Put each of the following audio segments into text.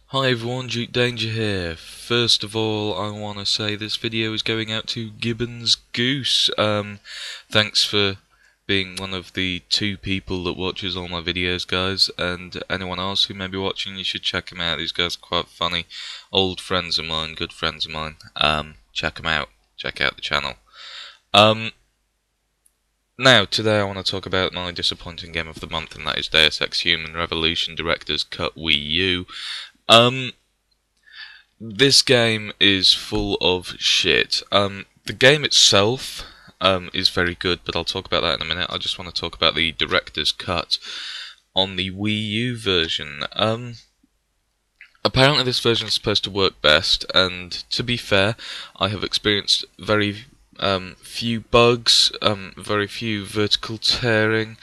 Hi everyone, Duke Danger here. First of all, I want to say this video is going out to Gibbons Goose. Thanks for being one of the 2 people that watches all my videos, guys, and anyone else who may be watching, you should check them out. These guys are quite funny. Old friends of mine, good friends of mine. Check them out. Check out the channel. Now, today I want to talk about my disappointing game of the month, and that is Deus Ex Human Revolution Director's Cut Wii U. This game is full of shit. The game itself is very good, but I'll talk about that in a minute. I just want to talk about the director's cut on the Wii U version. Apparently this version is supposed to work best, and to be fair, I have experienced very few bugs, very few vertical tearing,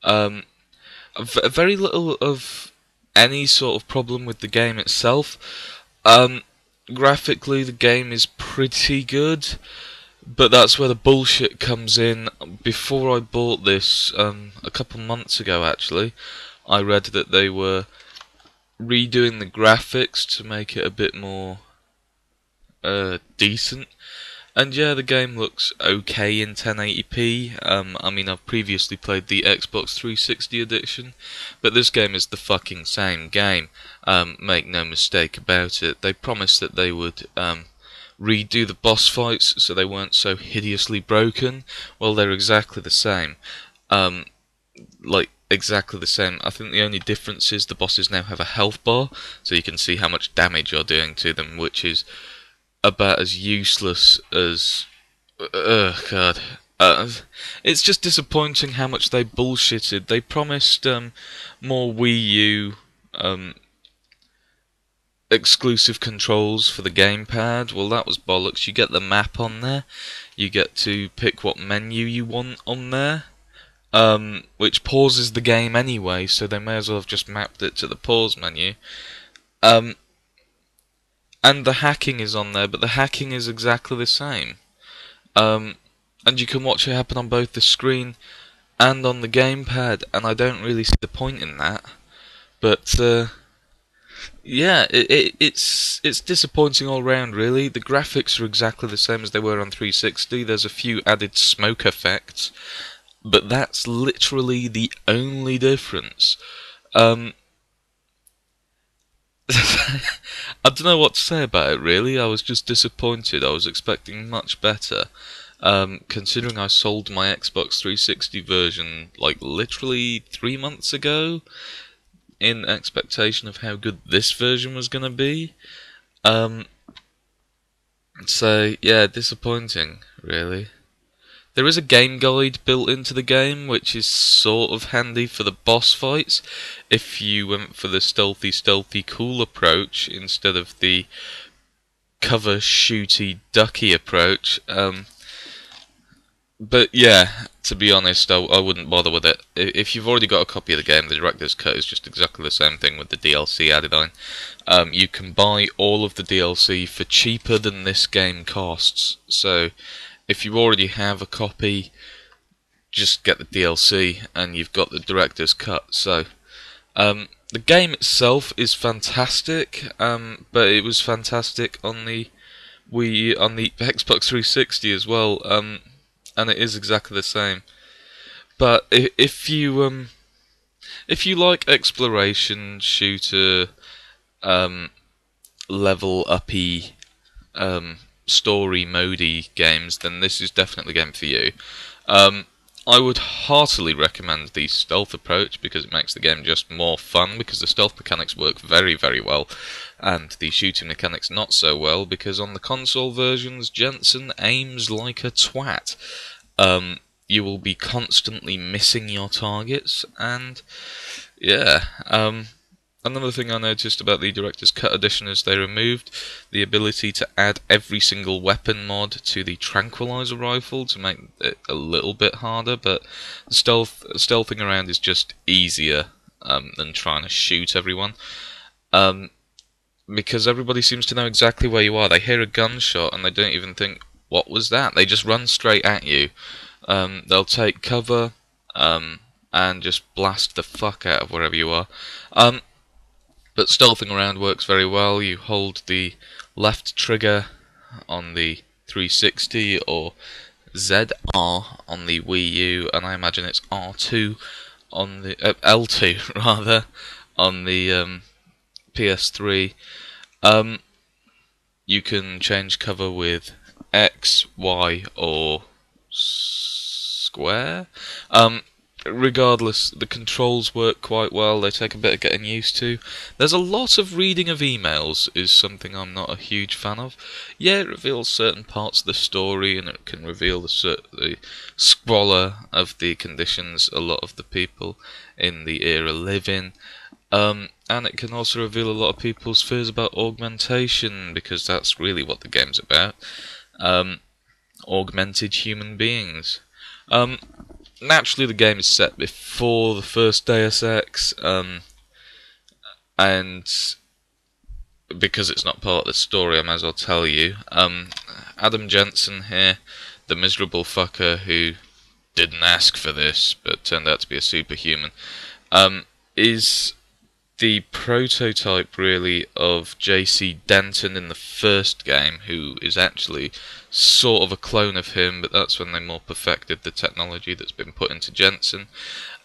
very little of any sort of problem with the game itself. Graphically, the game is pretty good, but that's where the bullshit comes in. Before I bought this, a couple months ago actually, I read that they were redoing the graphics to make it a bit more decent. And yeah, the game looks okay in 1080p. I mean, I've previously played the Xbox 360 edition, but this game is the fucking same game. Make no mistake about it. They promised that they would redo the boss fights so they weren't so hideously broken. Well, they're exactly the same. Like, exactly the same. I think the only difference is the bosses now have a health bar, so you can see how much damage you're doing to them, which is about as useless as... God. It's just disappointing how much they bullshitted. They promised more Wii U exclusive controls for the gamepad. Well, that was bollocks. You get the map on there. You get to pick what menu you want on there, which pauses the game anyway, so they may as well have just mapped it to the pause menu. And the hacking is on there, but the hacking is exactly the same. And you can watch it happen on both the screen and on the gamepad, and I don't really see the point in that. But yeah, it's disappointing all round, really. The graphics are exactly the same as they were on 360. There's a few added smoke effects, but that's literally the only difference. I don't know what to say about it, really. I was just disappointed. I was expecting much better. Considering I sold my Xbox 360 version, like, literally 3 months ago, in expectation of how good this version was going to be. So, yeah, disappointing, really. There is a game guide built into the game, which is sort of handy for the boss fights, if you went for the stealthy cool approach instead of the cover shooty ducky approach. But yeah, to be honest, I wouldn't bother with it. If you've already got a copy of the game, the director's cut is just exactly the same thing with the DLC added on. You can buy all of the DLC for cheaper than this game costs, so if you already have a copy, just get the DLC and you've got the director's cut. So, the game itself is fantastic, but it was fantastic on the Xbox 360 as well, and it is exactly the same. But if you like exploration shooter, level uppy, story modey games, then this is definitely the game for you. I would heartily recommend the stealth approach because it makes the game just more fun, because the stealth mechanics work very, very well, and the shooting mechanics not so well, because on the console versions, Jensen aims like a twat. You will be constantly missing your targets, and yeah, another thing I noticed about the Director's Cut edition is they removed the ability to add every single weapon mod to the Tranquilizer Rifle to make it a little bit harder, but stealthing around is just easier than trying to shoot everyone. Because everybody seems to know exactly where you are. They hear a gunshot and they don't even think, what was that? They just run straight at you. They'll take cover and just blast the fuck out of wherever you are. But stealthing around works very well. You hold the left trigger on the 360 or ZR on the Wii U, and I imagine it's R2 on the L2 rather on the PS3. You can change cover with X, Y, or square. Regardless, the controls work quite well. They take a bit of getting used to. There's a lot of reading of emails is something I'm not a huge fan of. Yeah, it reveals certain parts of the story, and it can reveal the squalor of the conditions a lot of the people in the era live in. And it can also reveal a lot of people's fears about augmentation, because that's really what the game's about. Augmented human beings. Naturally, the game is set before the first Deus Ex, and because it's not part of the story, I might as well tell you. Adam Jensen here, the miserable fucker who didn't ask for this, but turned out to be a superhuman, is the prototype, really, of J.C. Denton in the first game, who is actually sort of a clone of him, but that's when they more perfected the technology that's been put into Jensen.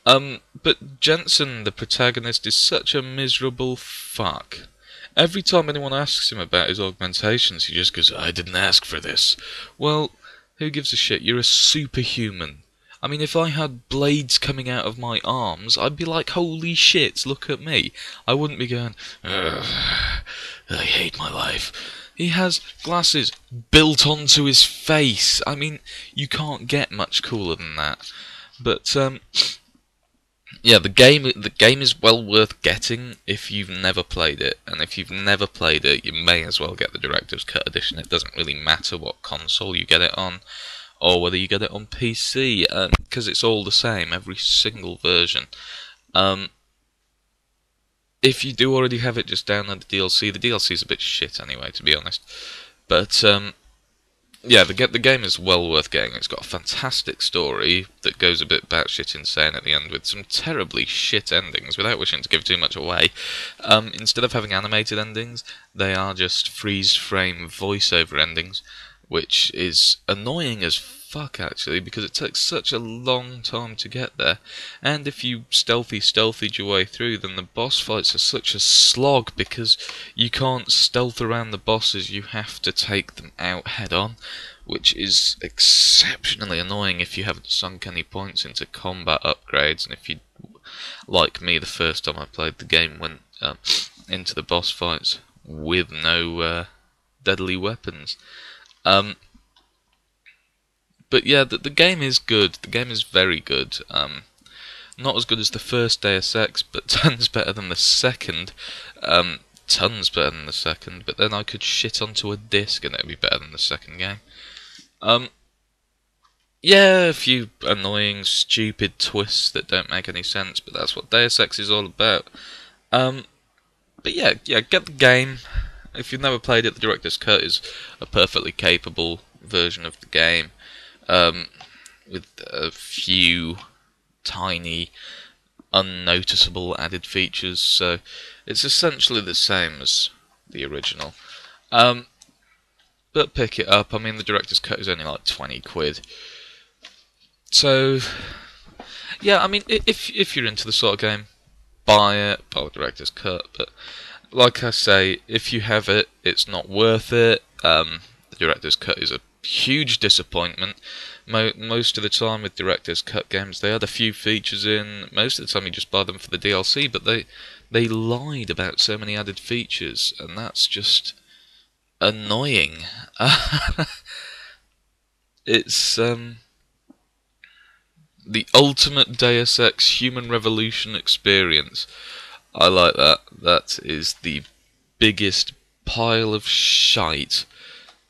But Jensen, the protagonist, is such a miserable fuck. Every time anyone asks him about his augmentations, he just goes, "I didn't ask for this." Well, who gives a shit? You're a superhuman. I mean, if I had blades coming out of my arms, I'd be like, holy shit, look at me. I wouldn't be going, ugh, I hate my life. He has glasses built onto his face. I mean, you can't get much cooler than that. But, yeah, the game is well worth getting if you've never played it. And if you've never played it, you may as well get the Director's Cut edition. It doesn't really matter what console you get it on, or whether you get it on PC, because it's all the same, every single version. If you do already have it, just download the DLC. The DLC is a bit shit anyway, to be honest. But, yeah, the game is well worth getting. It's got a fantastic story that goes a bit batshit insane at the end, with some terribly shit endings, without wishing to give too much away. Instead of having animated endings, they are just freeze-frame voiceover endings, which is annoying as fuck, actually, because it takes such a long time to get there. And if you stealthied your way through, then the boss fights are such a slog, because you can't stealth around the bosses, you have to take them out head-on, which is exceptionally annoying if you haven't sunk any points into combat upgrades, and if you, like me, the first time I played the game, went into the boss fights with no deadly weapons. But yeah, the game is good. The game is very good. Not as good as the first Deus Ex, but tons better than the second. Tons better than the second. But then I could shit onto a disc and it would be better than the second game. Yeah, a few annoying, stupid twists that don't make any sense, but that's what Deus Ex is all about. But yeah, get the game. If you've never played it, the Director's Cut is a perfectly capable version of the game, with a few tiny, unnoticeable added features, so it's essentially the same as the original. But pick it up. I mean, the Director's Cut is only like 20 quid. So, yeah, I mean, if you're into the sort of game, buy it, buy the Director's Cut, but like I say, if you have it, it's not worth it. The Director's Cut is a huge disappointment. Most of the time with Director's Cut games, they had a few features in. Most of the time you just buy them for the DLC, but they lied about so many added features, and that's just annoying. It's the ultimate Deus Ex Human Revolution experience. I like that. That is the biggest pile of shite.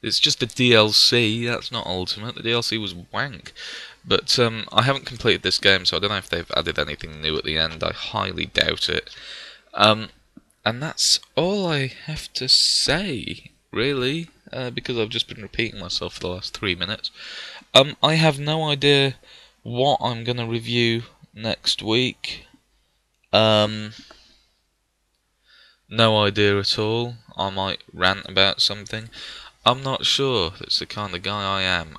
It's just the DLC, that's not Ultimate. The DLC was wank. But I haven't completed this game, so I don't know if they've added anything new at the end. I highly doubt it. And that's all I have to say, really, because I've just been repeating myself for the last 3 minutes. I have no idea what I'm going to review next week. No idea at all. I might rant about something. I'm not sure. That's the kind of guy I am.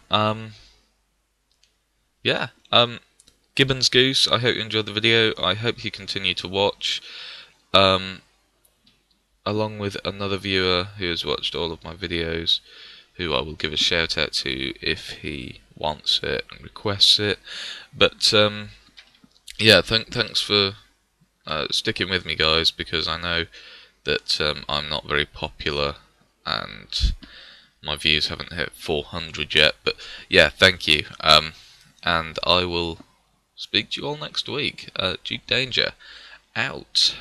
Yeah. Gibbons Goose, I hope you enjoyed the video. I hope you continue to watch. Along with another viewer who has watched all of my videos, who I will give a shout out to if he wants it and requests it. But yeah, thanks for sticking with me, guys, because I know that I'm not very popular and my views haven't hit 400 yet. But yeah, thank you. And I will speak to you all next week. Duke Danger, out.